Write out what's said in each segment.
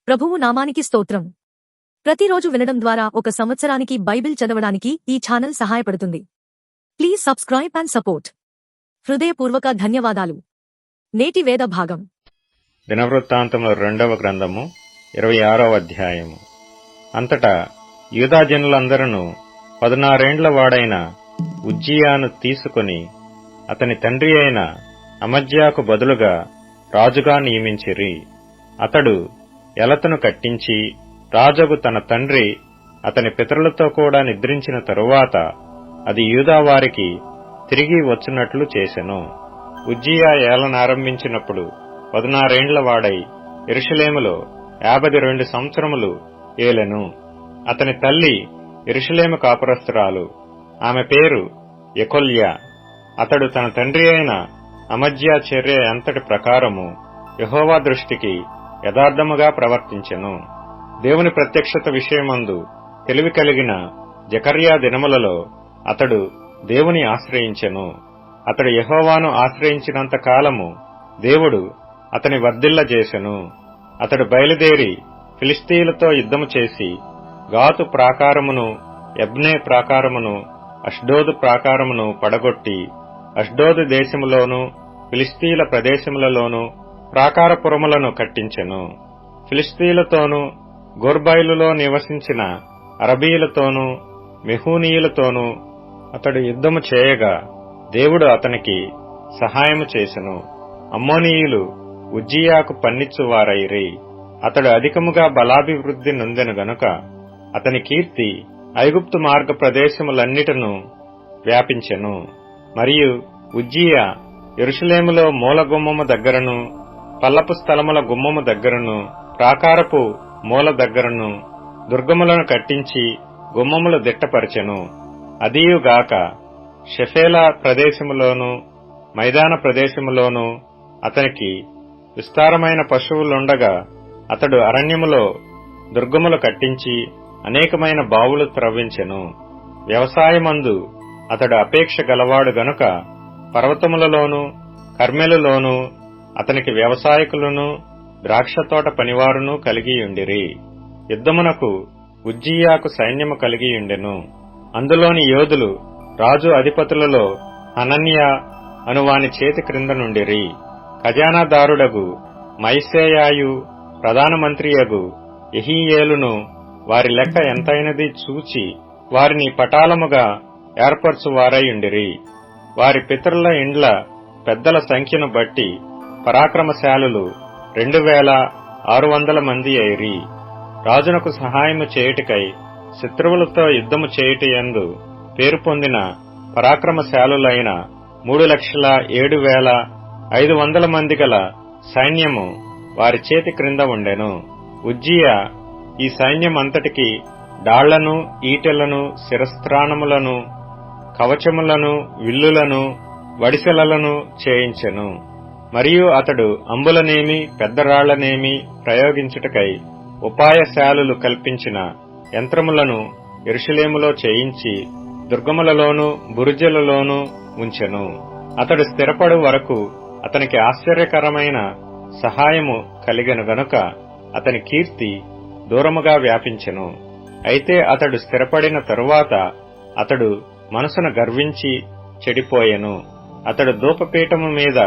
ప్రభువు నామానికి స్తోత్రం. ప్రతిరోజు వినడం ద్వారా ఒక సంవత్సరానికి బైబిల్ చదవడానికి ఈ ఛానల్ సహాయపడుతుంది. Please subscribe and support. హృదయపూర్వక ధన్యవాదాలు. నేటి వేద భాగం దినవృత్తాంతముల 2వ గ్రంథము 26వ అధ్యాయము. అంతటా యూదాజనులందరూ 16 వాడైన ఉజ్జియాను తీసుకుని అతని తండ్రి అయిన అమజ్యాకు బదులుగా రాజుగా నియమించిరి. అతడు ఎలతను కట్టించి రాజుకు తన తండ్రి అతని పితరులతో కూడా నిద్రించిన తరువాత అది యూదావారికి తిరిగి వచ్చినట్లు చేసెను. ఉజ్జియా ఏలనారంభించినప్పుడు 16 వాడై యెరూషలేములో 52 సంవత్సరములు ఏలెను. అతని తల్లి యెరూషలేము కాపురస్తురాలు. ఆమె పేరు యెకొల్యా. అతడు తన తండ్రి అయిన అమజ్యా చర్య అంతటి ప్రకారము యెహోవా దృష్టికి యథార్థముగా ప్రవర్తించెను. దేవుని ప్రత్యక్షత విషయమందు తెలివి కలిగిన జకర్యా దినములలో అతడు దేవుని ఆశ్రయించెను. అతడు యెహోవాను ఆశ్రయించినంత కాలము దేవుడు అతని వర్ధిల్లజేసెను. అతడు బయలుదేరి ఫిలిష్తీయులతో యుద్ధము చేసి గాతు ప్రాకారమును, యబ్నే ప్రాకారమును, అష్డోదు ప్రాకారమును పడగొట్టి అష్డోదు దేశములోను ఫిలిష్తీయుల ప్రదేశములలోను ప్రాకారపురములను కట్టించెను. ఫిలిష్తీయులతోనూ గోర్బైలులో నివసించిన అరబీయులతోనూ మెహూనీయులతోనూ అతడు యుద్ధము చేయగా దేవుడు అతనికి సహాయము చేసెను. అమ్మోనీయులు ఉజ్జియాకు పన్నిచ్చువారైరి. అతడు అధికముగా బలాభివృద్ధి నొందెను గనుక అతని కీర్తి ఐగుప్తు మార్గ ప్రదేశములన్నిటను వ్యాపించెను. మరియు ఉజ్జియా యెరూషలేములో మూల గుమ్మము దగ్గరను, పల్లపు స్థలముల గుమ్మము దగ్గరను, ప్రాకారపు మూల దగ్గరను దుర్గములను కట్టించి గుమ్మములు దిట్టపరచెను. అదియుగాక షెఫేలా ప్రదేశములోను మైదాన ప్రదేశములోను అతనికి విస్తారమైన పశువులుండగా అతడు అరణ్యములో దుర్గములు కట్టించి అనేకమైన బావులు త్రవ్వించెను. వ్యవసాయమందు అతడు అపేక్ష గలవాడు గనుక పర్వతములలోను కర్మెలులోను అతనికి వ్యవసాయకులను ద్రాక్షతోట పనివారును కలిగియుండిరి. యుద్ధమునకు ఉజ్జియాకు సైన్యము కలిగియుండెను. అందులోని యోధులు రాజు అధిపతులలో హనన్యా అనువాని చేతి క్రింద నుండిరి. ఖజానాదారుడగు మైసేయాయు ప్రధానమంత్రియగు యెహీయేలును వారి లెక్క ఎంతైనది చూచి వారిని పటాలముగా ఏర్పరచువారైయుండిరి. వారి పితరుల ఇండ్ల పెద్దల సంఖ్యను బట్టి పరాక్రమశాలులు 2600 మంది అయిరి. రాజునకు సహాయము చేయుటకై శత్రువులతో యుద్ధము చేయుటయందు పేరు పొందిన పరాక్రమశాలులైన 3,07,500 మంది గల సైన్యము వారి చేతి క్రింద ఉండెను. ఉజ్జియా ఈ సైన్యమంతటికి డాళ్లను, ఈటెలను, శిరస్త్రాణములను, కవచములను, విల్లులను, వడిసెలలను చేయించెను. మరియు అతడు అంబులనేమి పెద్దరాళ్లనేమి ప్రయోగించుటకై ఉపాయశాలులు కల్పించిన యంత్రములను యెరూషలేములో చేయించి దుర్గములలోనూ బురుజులలోనూ ఉంచెను. అతడు స్థిరపడు వరకు అతనికి ఆశ్చర్యకరమైన సహాయము కలిగెను గనుక అతని కీర్తి దూరముగా వ్యాపించెను. అయితే అతడు స్థిరపడిన తరువాత అతడు మనసున గర్వించి చెడిపోయెను. అతడు ధూపపీఠము మీద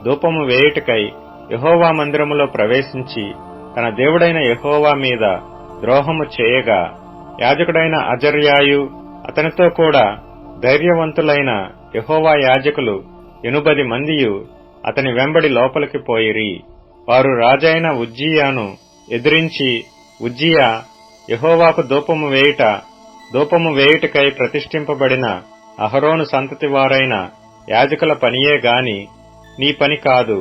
ధూపము వేయుటకై యెహోవా మందిరములో ప్రవేశించి తన దేవుడైన యెహోవా మీద ద్రోహము చేయగా యాజకుడైన అజర్యాయు అతనితో కూడా ధైర్యవంతులైన యెహోవా యాజకులు 80 మందియు అతని వెంబడి లోపలికి పోయిరి. వారు రాజైన ఉజ్జియాను ఎదిరించి, ఉజ్జియా యెహోవాకు ధూపము వేయుటకై ప్రతిష్ఠింపబడిన అహరోను సంతతి వారైన యాజకుల పనియే గాని నీ పని కాదు.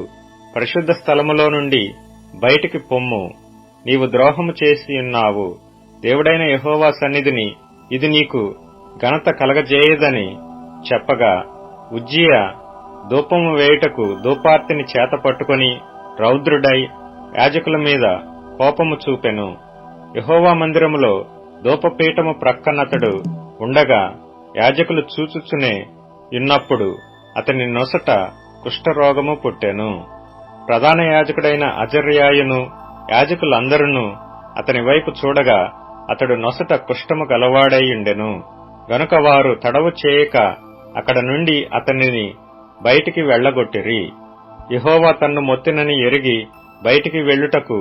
పరిశుద్ధ స్థలములో నుండి బయటికి పొమ్ము. నీవు ద్రోహము చేసి ఉన్నావు. దేవుడైన యెహోవా సన్నిధిని ఇది నీకు ఘనత కలగజేయదని చెప్పగా ఉజ్జియా ధూపము వేయుటకు ధూపార్తిని చేత పట్టుకుని రౌద్రుడై యాజకుల మీద కోపము చూపెను. యెహోవా మందిరములో ధూపపీఠము ప్రక్కనతడు ఉండగా యాజకులు చూచుచునే ఉన్నప్పుడు అతని నొసట కుష్ఠరోగము పుట్టెను. ప్రధాన యాజకుడైన అజర్యాయును యాజకులందరూ అతని వైపు చూడగా అతడు నొసట కుష్ఠము గలవాడైయుండెను. గనుక వారు తడవు చేయక అక్కడ నుండి అతనిని బయటికి వెళ్లగొట్టిరి. యెహోవా తన్ను మొత్తినని ఎరిగి బయటికి వెళ్ళుటకు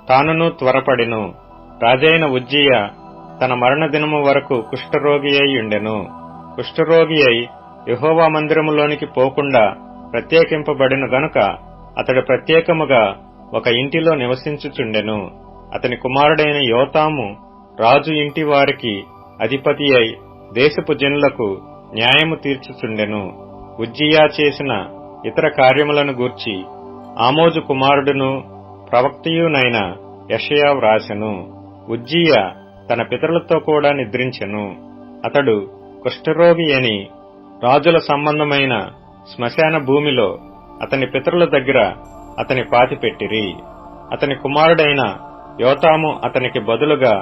తానును త్వరపడెను. రాజైన ఉజ్జియా తన మరణదినము వరకు కుష్ఠరోగి అయ్యుండెను. కుష్ఠరోగి అయి యెహోవా మందిరములోనికి పోకుండా ప్రత్యేకింపబడెను గనుక అతడు ప్రత్యేకముగా ఒక ఇంటిలో నివసించుచుండెను. అతని కుమారుడైన యోతాము రాజు ఇంటి వారికి అధిపతి అయి దేశపు జనులకు న్యాయము తీర్చుచుండెను. ఉజ్జియా చేసిన ఇతర కార్యములను గూర్చి ఆమోజు కుమారుడును ప్రవక్తయునైన యెషయా వ్రాసెను. ఉజ్జియా తన పితరులతో కూడా నిద్రించెను. అతడు కుష్ఠరోగి అని రాజుల సంబంధమైన శ్మశాన భూమిలో అతని పితరుల దగ్గర అతని పాతిపెట్టిరి. అతని కుమారుడైన యోతాము అతనికి బదులుగా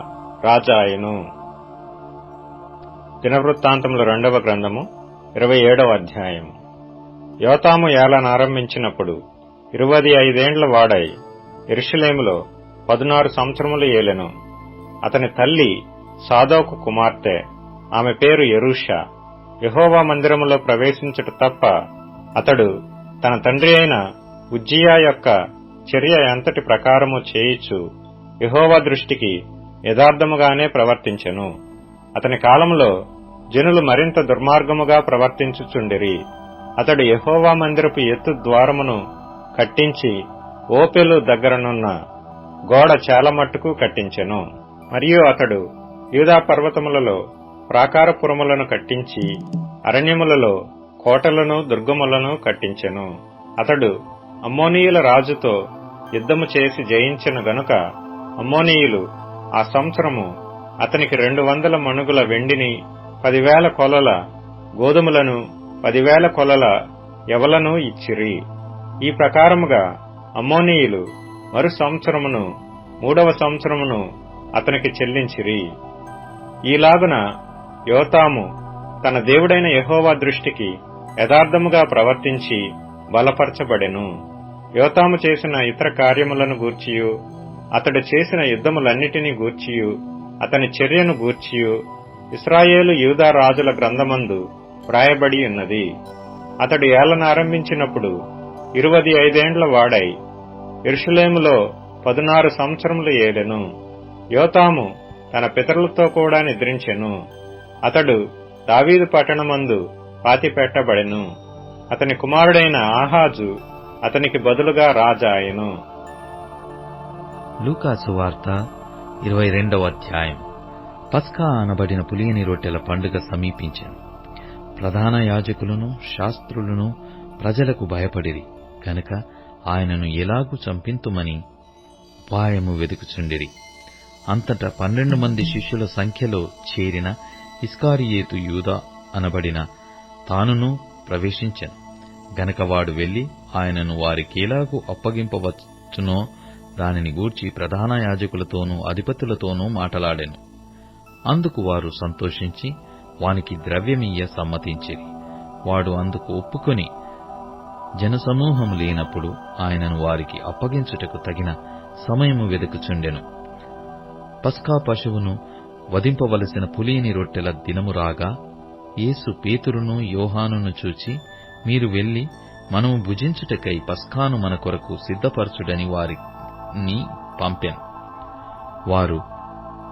రాజా అయెను. దినవృత్తాంతముల 2వ గ్రంథము 27వ అధ్యాయం. యోతాము ఏలనారంభించినప్పుడు 25 ఏండ్ల వాడై యెరూషలేములో 16 సంవత్సరములు ఏలెను. అతని తల్లి సాదోకు కుమార్తె, ఆమె పేరు యెరూషా. యెహోవా మందిరములో ప్రవేశించుట తప్ప అతడు తన తండ్రి అయిన ఉజ్జియా యొక్క చర్య ఎంతటి ప్రకారము చేయిచు యెహోవా దృష్టికి యథార్థముగానే ప్రవర్తించెను. అతని కాలంలో జనులు మరింత దుర్మార్గముగా ప్రవర్తించుచుండిరి. అతడు యెహోవా మందిరపు ఎత్తు ద్వారమును కట్టించి ఓపెలు దగ్గరనున్న గోడ చాలా మట్టుకు కట్టించెను. మరియు అతడు యూదా పర్వతములలో ప్రాకారపురములను కట్టించి అరణ్యములలో కోటలను దుర్గములను కట్టించెను. అతడు అమ్మోనీయుల రాజుతో యుద్ధము చేసి జయించెను గనుక అమ్మోనీయులు ఆ సంవత్సరము అతనికి 200 మణుగుల వెండిని, 10,000 కొలల గోధుమలను, 10,000 కొలల యవలను ఇచ్చిరి. ఈ ప్రకారముగా అమ్మోనీయులు మరు సంవత్సరమును 3వ సంవత్సరమును అతనికి చెల్లించిరి. ఈలాగున యోతాము తన దేవుడైన యెహోవా దృష్టికి యథార్థముగా ప్రవర్తించి బలపరచబడెను. యోతాము చేసిన ఇతర కార్యములను గూర్చియు అతడు చేసిన యుద్ధములన్నిటినీ గూర్చియు అతని చర్యను గూర్చియు ఇశ్రాయేలు యూదా రాజుల గ్రంథమందు వ్రాయబడి ఉన్నది. అతడు ఏలనారంభించినప్పుడు 25 ఏండ్ల వాడై యెరూషలేములో 16 సంవత్సరములు ఏలెను. యోతాము తన పితరులతో కూడా నిద్రించెను. అతడు దావీదు పట్టణమందు పాతిపెట్టబడెను. అతని కుమారుడైన ఆహాజు అతనికి బదులుగా రాజా అయెను. లూకా సువార్త 22వ అధ్యాయం. పస్కా అనబడిన పులియని రొట్టెల పండుగ సమీపించెను. ప్రధాన యాజకులను శాస్త్రులను ప్రజలకు భయపడిరి కనుక ఆయనను ఎలాగూ చంపింతుమని ఉపాయము వెదుకుచుండిరి. అంతటా 12 మంది శిష్యుల సంఖ్యలో చేరిన ఇస్కారియేతు యూదా అనబడిన తానును ప్రవేశించెను. గనక వాడు వెళ్లి ఆయనను వారికెలాగూ అప్పగింపవచ్చునో దానిని గూర్చి ప్రధాన యాజకులతోనూ అధిపతులతోనూ మాటలాడెను. అందుకు వారు సంతోషించి వానికి ద్రవ్యమియ్య సమ్మతించిరి. వాడు అందుకు ఒప్పుకొని జనసమూహం లేనప్పుడు ఆయనను వారికి అప్పగించుటకు తగిన సమయము వెదుకుచుండెను. పస్కా పశువును వధింపవలసిన పులియని రొట్టెల దినము రాగా యేసు పేతురును యోహానును చూచి, మీరు వెళ్లి మనము భుజించుటకై పస్కాను మన కొరకు సిద్ధపరచుడని వారిని పంపెను. వారు,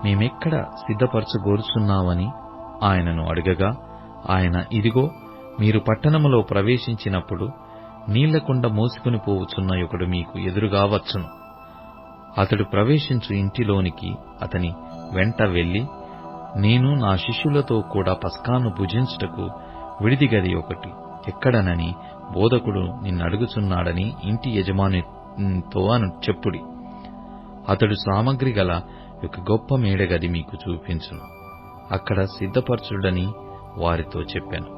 మేమెక్కడ సిద్ధపరచగోరుచున్నావని ఆయనను అడగగా ఆయన, ఇదిగో, మీరు పట్టణములో ప్రవేశించినప్పుడు నీళ్లకుండ మోసుకుని పోవుచున్న ఒకడు మీకు ఎదురుగా వచ్చును. అతడు ప్రవేశించు ఇంటిలోనికి అతని వెంట వెళ్లి, నేను నా శిష్యులతో కూడా పస్కాను భుజించుటకు విడిది గది ఒకటి ఎక్కడనని బోధకుడు నిన్నడుగుచున్నాడని ఇంటి యజమానితో చెప్పుడి. అతడు సామగ్రి గల ఒక గొప్ప మేడగది మీకు చూపించును. అక్కడ సిద్ధపరచుడని వారితో చెప్పాను.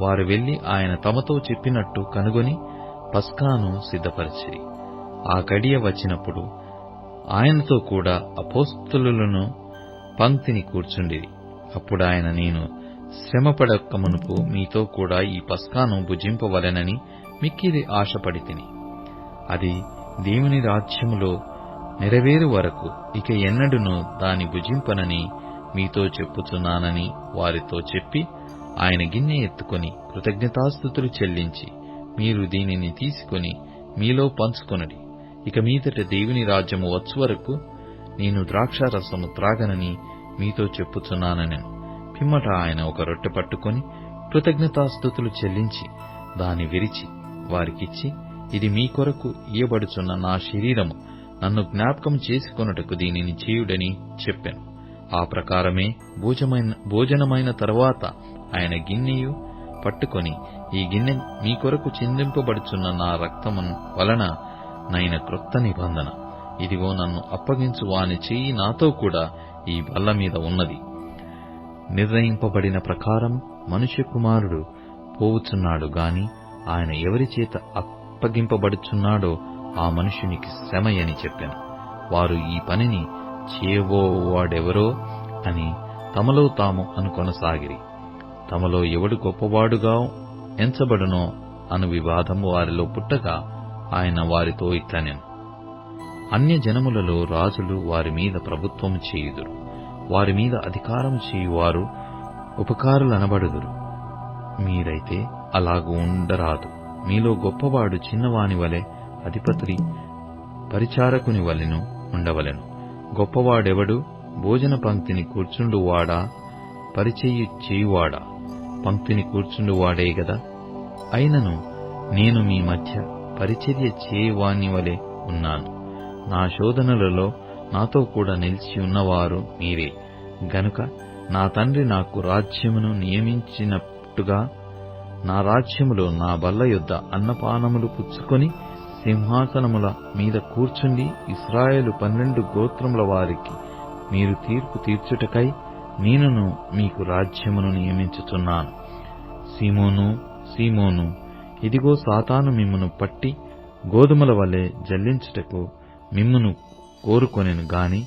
వారు వెళ్లి ఆయన తమతో చెప్పినట్టు కనుగొని పస్కాను సిద్ధపరిచిరి. ఆ గడియ వచ్చినప్పుడు ఆయనతో కూడా అపోస్తలులను పంక్తిని కూర్చుండిరి. అప్పుడాయన, నేను శ్రమపడక మునుపు మీతో కూడా ఈ పస్కాను భుజింపవలెనని మిక్కిలి ఆశపడి తిని, అది దేవుని రాజ్యములో నెరవేరు వరకు ఇక ఎన్నడూను దాని భుజింపనని మీతో చెప్పుచున్నానని వారితో చెప్పి, ఆయన గిన్నె ఎత్తుకొని కృతజ్ఞతాస్తుతులు చెల్లించి, మీరు దీనిని తీసుకొని మీలో పంచుకొనుడి. ఇక మీదట దేవుని రాజ్యము వచ్చు వరకు నేను ద్రాక్షారసము త్రాగనని మీతో చెప్పుచున్నానెను. పిమ్మట ఆయన ఒక రొట్టె పట్టుకొని కృతజ్ఞతాస్తుతులు చెల్లించి దాని విరిచి వారికిచ్చి, ఇది మీ కొరకు ఇయ్యబడుచున్న నా శరీరము, నన్ను జ్ఞాపకం చేసుకొనుటకు దీనిని చేయుడని చెప్పెను. ఆ ప్రకారమే భోజనమైన తరువాత ఆయన గిన్నెయు పట్టుకొని, ఈ గిన్నె మీ కొరకు చిందింపబడుచున్న నా రక్తము వలన నైన క్రొత్త నిబంధన. ఇదిగో నన్ను అప్పగించు వాని చెయ్యి నాతో కూడా ఈ బల్ల మీద ఉన్నది. నిర్ణయింపబడిన ప్రకారం మనుష్య కుమారుడు పోవుచున్నాడు గాని ఆయన ఎవరి చేత అప్పగింపబడుచున్నాడో ఆ మనుష్యునికి శ్రమయని చెప్పాను. వారు ఈ పనిని చేయబోవాడెవరో అని తమలో తాము అనుకొనసాగిరి. తమలో ఎవడు గొప్పవాడుగా ఎంచబడునో అను వివాదము వారిలో పుట్టగా ఆయన వారితో ఇట్లనెను, అన్యజనములలో రాజులు వారి మీద ప్రభుత్వము చేయుదురు, వారి మీద అధికారము చేయువారు ఉపకారులనబడుదురు. మీరైతే అలాగు ఉండరాదు. మీలో గొప్పవాడు చిన్నవాని వలె, అధిపతి పరిచారకుని వలెను ఉండవలెను. గొప్పవాడెవడు భోజన పంక్తిని కూర్చుండువాడా, పరిచర్య చేయువాడా? పంక్తిని కూర్చుండువాడే గదా. అయినను నేను మీ మధ్య పరిచర్య చేయువాని వలె ఉన్నాను. నా శోధనలలో నాతో కూడా నిలిచి ఉన్నవారు మీరే గనుక నా తండ్రి నాకు రాజ్యమును నియమించినట్టుగా నా రాజ్యములో నా బల్ల యొద్ద అన్నపానములు పుచ్చుకొని సింహాసనముల మీద కూర్చుండి ఇశ్రాయేలు 12 గోత్రముల వారికి మీరు తీర్పు తీర్చుటకై నేనును మీకు రాజ్యమును నియమించుచున్నాను. సీమోను, సీమోను, ఇదిగో సాతాను మిమ్మును పట్టి గోధుమల వలె జల్లించుటకు మిమ్మును కోరుకొనెను గాని,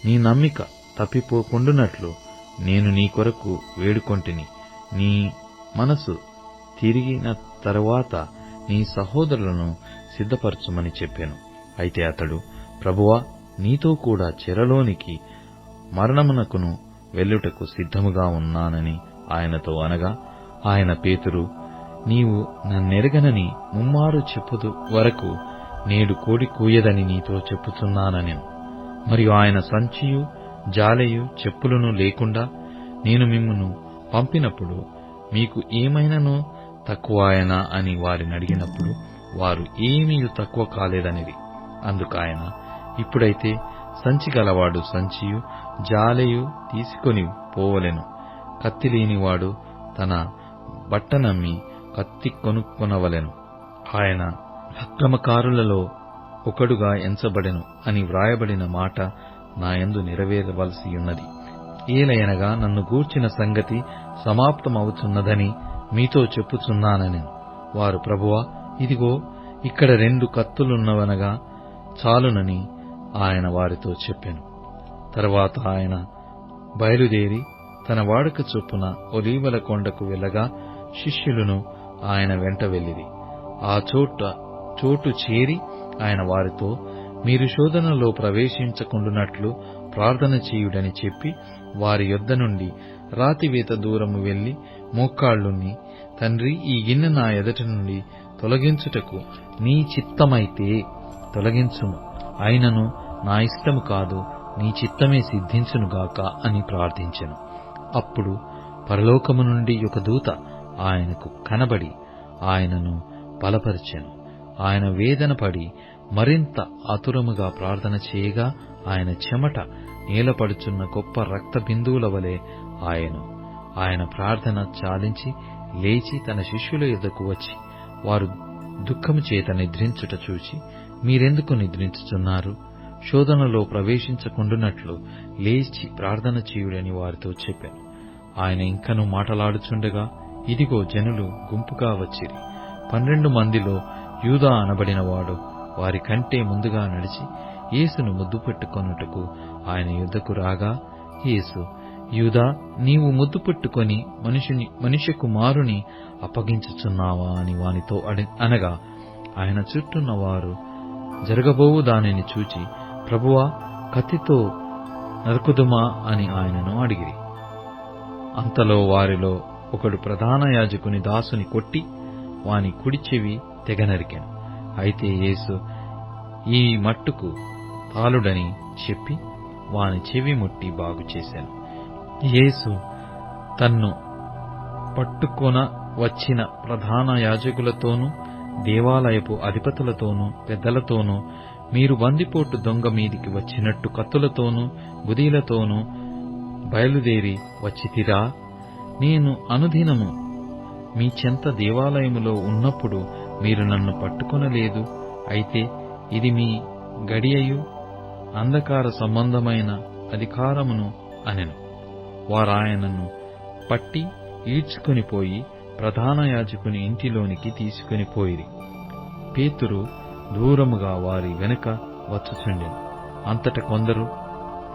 నీ నమ్మిక తప్పిపోకుండునట్లు నేను నీ కొరకు వేడుకొంటిని. నీ మనసు తిరిగిన తరువాత నీ సహోదరులను సిద్ధపరచుమని చెప్పాను. అయితే అతడు, ప్రభువా, నీతో కూడా చెరలోనికి మరణమునకును వెళ్ళుటకు సిద్ధముగా ఉన్నానని ఆయనతో అనగా, ఆయన పేతురు, నీవు నన్నెరగనని ముమ్మారు చెప్పుదు వరకు నేడు కోడి కూయదని నీతో చెప్పుచున్నానెను. మరియు ఆయన సంచియు జాలెయు చెప్పులను లేకుండా నేను మిమ్మును పంపినప్పుడు మీకు ఏమైనను తక్కువాయనా అని వారిని అడిగినప్పుడు వారు ఏమీ తక్కువ కాలేదనిది. అందుకాయన, ఇప్పుడైతే సంచి గలవాడు సంచియు జాలెయు తీసుకొని పోవలెను, కత్తి లేనివాడు తన బట్టనమ్మి కత్తి కొనుక్కొనవలెను. ఆయన అక్రమకారులలో ఒకడుగా ఎంచబడెను అని వ్రాయబడిన మాట నాయందు నెరవేరవలసియున్నది. ఏలయనగా నన్ను గూర్చిన సంగతి సమాప్తమవుతున్నదని మీతో చెప్పుచున్నానెను. వారు, ప్రభువా, ఇదిగో ఇక్కడ 2 కత్తులున్నవనగా చాలునని ఆయన వారితో చెప్పెను. తరువాత ఆయన బయలుదేరి తన వాడుక చొప్పున ఒలీవల కొండకు వెళ్ళగా శిష్యులను ఆయన వెంట వెళ్ళిరి. ఆ చోటు చేరి ఆయన వారితో, మీరు శోధనలో ప్రవేశించకుండునట్లు ప్రార్థన చేయుడని చెప్పి వారి యొద్ద నుండి రాతివేత దూరము వెళ్లి మోకాళ్ళుని, తండ్రి, ఈ గిన్నె నా ఎదుట నుండి తొలగించుటకు నీ చిత్తమైతే తొలగించుము, అయినను నా ఇష్టము కాదు, నీ చిత్తమే సిద్ధించునుగాక అని ప్రార్థించెను. అప్పుడు పరలోకము నుండి ఒక దూత ఆయనకు కనబడి ఆయనను బలపరిచెను. ఆయన వేదన పడి మరింత ఆతురముగా ప్రార్థన చేయగా ఆయన చెమట నేలపడుచున్న గొప్ప రక్త బిందువుల వలె ఆయన ప్రార్థన చాలించి లేచి తన శిష్యుల యొద్దకు వచ్చి వారు దుఃఖము చేత నిద్రించుట చూచి, మీరెందుకు నిద్రించుచున్నారు? శోధనలో ప్రవేశించకుండునట్లు లేచి ప్రార్థన చేయుడని వారితో చెప్పాను. ఆయన ఇంకనూ మాటలాడుచుండగా ఇదిగో జనులు గుంపుగా వచ్చిరి. 12 మందిలో యూదా అనబడినవాడు వారి కంటే ముందుగా నడిచి యేసును ముద్దు పెట్టుకొనుటకు ఆయన యుద్ధకు రాగా, యేసు, యూదా, నీవు ముద్దు పెట్టుకొని మనుష్య కుమారుని అప్పగించుచున్నావా అని వానితో అనగా, ఆయన చుట్టూన్న వారు జరగబోవు దానిని చూచి ప్రభువా, కత్తితో నరుకుదుమా అని ఆయనను అడిగిరి. అంతలో వారిలో ఒకడు ప్రధాన యాజకుని దాసుని కొట్టి వాని కుడి చెవి తెగనరికెను. అయితే యేసు ఈ మట్టుకు తాలుడని చెప్పి వాని చెవి ముట్టి బాగు చేశాను. యేసు తన్ను పట్టుకొన వచ్చిన ప్రధాన యాజకులతోనూ దేవాలయపు అధిపతులతోనూ పెద్దలతోనూ, మీరు బందిపోటు దొంగ మీదికి వచ్చినట్టు కత్తులతోనూ బుదీలతోనూ బయలుదేరి వచ్చితిరా? నేను అనుదినము మీ చెంత దేవాలయములో ఉన్నప్పుడు మీరు నన్ను పట్టుకొనలేదు. అయితే ఇది మీ గడియయు అంధకార సంబంధమైన అధికారమును అనెను. వారాయనను పట్టి ఈడ్చుకొని పోయి ప్రధాన యాజకుని ఇంటిలోనికి తీసుకుని పోయిరి. పేతురు దూరముగా వారి వెనుక వచ్చుచుండెను. అంతట కొందరు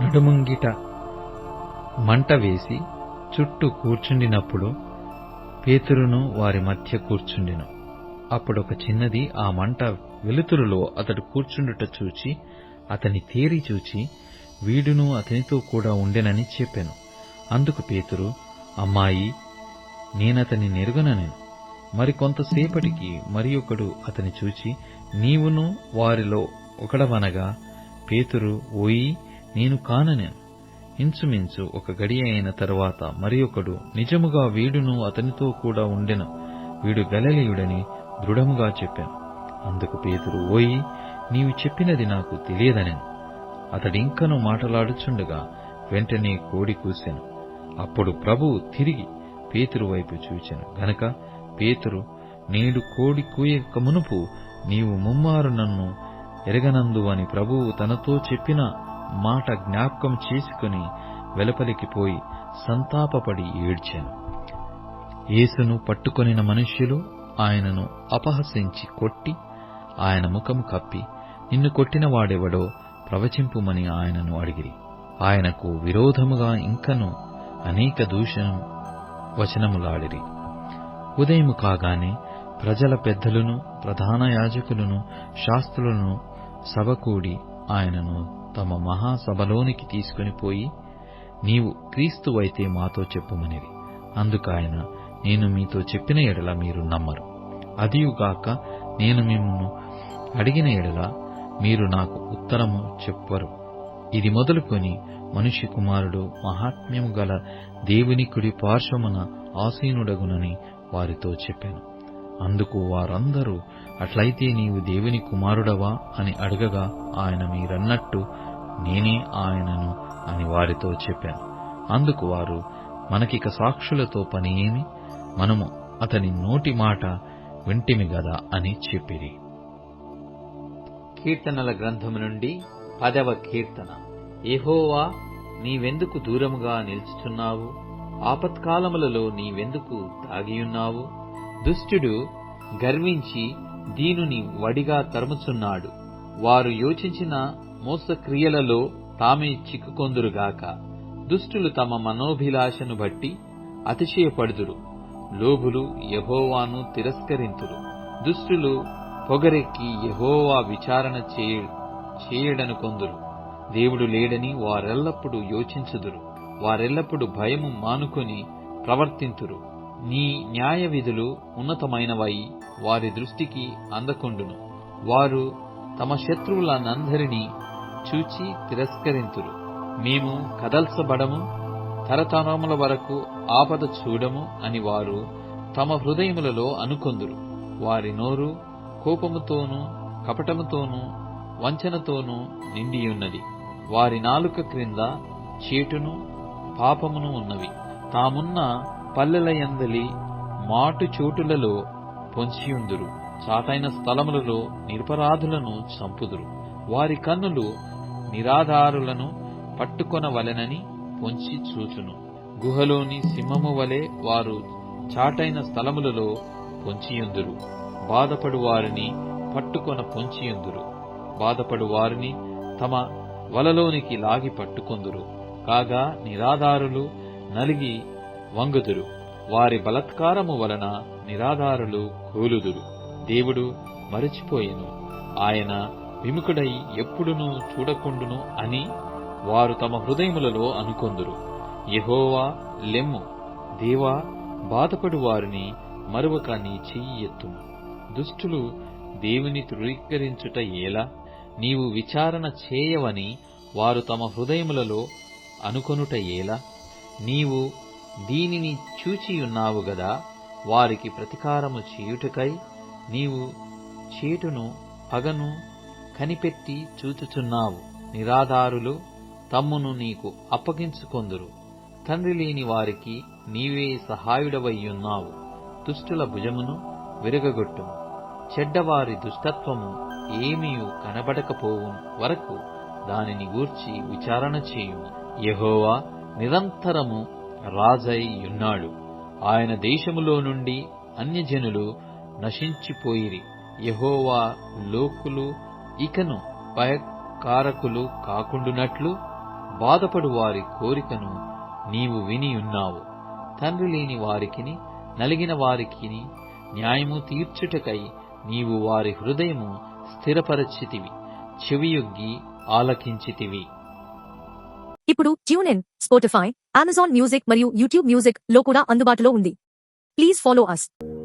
నడుముంగిట మంట వేసి చుట్టూ కూర్చుండినప్పుడు పేతురును వారి మధ్య కూర్చుండెను. అప్పుడొక చిన్నది ఆ మంట వెలుతురులో అతడు కూర్చుండుట చూచి అతని తేరి చూచి, వీడును అతనితో కూడా ఉండెనని చెప్పెను. అందుకు పేతురు, అమ్మాయి, నేనతని నెరుగననెను. మరికొంతసేపటికి మరి ఒకడు అతని చూచి, నీవును వారిలో ఒకడవనగా పేతురు, ఓయి, నేను కాననెను. ఇంచుమించు ఒక గడియ అయిన తరువాత మరి ఒకడు, నిజముగా వీడును అతనితో కూడా ఉండెను, వీడు గలిలయుడని దృఢముగా చెప్పాను. అందుకు పేతురు, ఓయి, నీవు చెప్పినది నాకు తెలియదనెను. అతడింకను మాటలాడుచుండగా వెంటనే కోడి కూసెను. అప్పుడు ప్రభువు తిరిగి పేతురు వైపు చూచెను గనక పేతురు, నేడు కోడి కూయక మునుపు నీవు ముమ్మారు నన్ను ఎరగనందు అని ప్రభువు తనతో చెప్పిన మాట జ్ఞాపకం చేసుకుని వెలుపలికి పోయి సంతాపపడి ఏడ్చెను. యేసును పట్టుకొనిన మనుష్యులు ఆయనను అపహసించి కొట్టి ఆయన ముఖము కప్పి, నిన్ను కొట్టిన వాడెవడో ప్రవచింపుమని ఆయనను అడిగిరి. ఆయనకు విరోధముగా ఇంకను అనేక దూషణ వచనములాడిరి. ఉదయము కాగానే ప్రజల పెద్దలను ప్రధాన యాజకులను శాస్త్రులను సభకూడి ఆయనను తమ మహాసభలోనికి తీసుకుని పోయి, నీవు క్రీస్తువైతే మాతో చెప్పుమనిరి. అందుకాయన, నేను మీతో చెప్పిన ఎడల మీరు నమ్మరు. అదియుగాక నేను మిమ్మును అడిగిన ఎడల మీరు నాకు ఉత్తరము చెప్పరు. ఇది మొదలుకొని మనుష్య కుమారుడు మహాత్మ్యము గల దేవుని కుడి పార్శ్వమున ఆసీనుడగునని వారితో చెప్పాను. అందుకు వారందరూ, అట్లయితే నీవు దేవుని కుమారుడవా అని అడగగా ఆయన, మీరన్నట్టు నేనే ఆయనను అని వారితో చెప్పాను. అందుకు వారు, మనకిక సాక్షులతో పని ఏమి? మనము అతని నోటి మాట వింటిమి గదా అని చెప్పిరి. కీర్తనల గ్రంథము నుండి 10వ కీర్తన. యెహోవా, నీవెందుకు దూరముగా నిలుచుచున్నావు? ఆపత్కాలములలో నీవెందుకు దాగియున్నావు? దుష్టుడు గర్వించి దీనుని వడిగా తరుముచున్నాడు. వారు యోచించిన మోసక్రియలలో తామే చిక్కుకొందురుగాక. దుష్టులు తమ మనోభిలాషను బట్టి అతిశయపడుదురు. లోభులు యెహోవాను తిరస్కరింతురు. దుష్టులు పొగరెక్కి యెహోవా విచారణ చేయడనుకొందురు. దేవుడు లేడని వారెల్లప్పుడు యోచించుదురు. వారెల్లప్పుడు భయము మానుకొని ప్రవర్తింతురు. నీ న్యాయ విధులు ఉన్నతమైనవై వారి దృష్టికి అందకుండును. వారు తమ శత్రువులనందరినీ చూచి తిరస్కరింతురు. మేము కదల్చబడము, తరతరముల వరకు ఆపద చూడము అని వారు తమ హృదయములలో అనుకొందురు. వారి నోరు కోపముతోనూ కపటముతోనూ వంచనతోనూ నిండియున్నది. వారి నాలుక క్రింద చేటును పాపమును ఉన్నవి. తామున్న పల్లెలయందలి మాటు చోటులలో పొంచియుందురు. చాటైన స్థలములలో నిరపరాధులను చంపుదురు. వారి కన్నులు నిరాధారులను పట్టుకొనవలెనని పొంచి చూచును. గుహలోని సింహము వలె వారు చాటైన స్థలములలో పొంచియుందురు. బాధపడు వారిని పట్టుకొన పొంచియుందురు. బాధపడు వారిని తమ వలలోనికి లాగి పట్టుకొందురు. కాగా నిరాధారులు నలిగి వంగుదురు. వారి బలత్కారము వలన నిరాధారులు కూలుదురు. దేవుడు మరచిపోయెను. ఆయన విముఖుడై ఎప్పుడునూ చూడకుండును అని వారు తమ హృదయములలో అనుకొందురు. యెహోవా లెమ్ము, దేవా, బాధపడు వారిని మరువక నీ చెయ్యి ఎత్తుము. దుష్టులు దేవుని తృణీకరించుట ఏలా? నీవు విచారణ చేయవని వారు తమ హృదయములలో అనుకొనుట ఏలా? నీవు దీనిని చూచియున్నావు గదా. వారికి ప్రతీకారము చేయుటకై నీవు చేటును పగను కనిపెట్టి చూచుచున్నావు. నిరాధారులు తమ్మును నీకు అప్పగించుకొందురు. తండ్రి లేని వారికి నీవే సహాయుడవయ్యున్నావు. దుష్టుల భుజమును విరగగొట్టుము. చెడ్డవారి దుష్టత్వము ఏమీయు కనబడకపోవు వరకు దానిని గూర్చి విచారణ చేయుము. యెహోవా నిరంతరము రాజై యున్నాడు. ఆయన దేశములో నుండి అన్యజనులు నశించిపోయిరి. యెహోవా లోకులు ఇకను భయకారకులు కాకుండునట్లు బాధపడు వారి కోరికను నీవు వినియున్నావు. తండ్రి లేని వారికిని నలిగిన వారికిని న్యాయము తీర్చుటకై నీవు వారి హృదయము స్థిరపరచితివి, చెవియొగ్గి ఆలకించితివి. ఇప్పుడు tune in, Spotify, Amazon music మరియు యూట్యూబ్ మ్యూజిక్ లో కూడా అందుబాటులో ఉంది. Please follow us.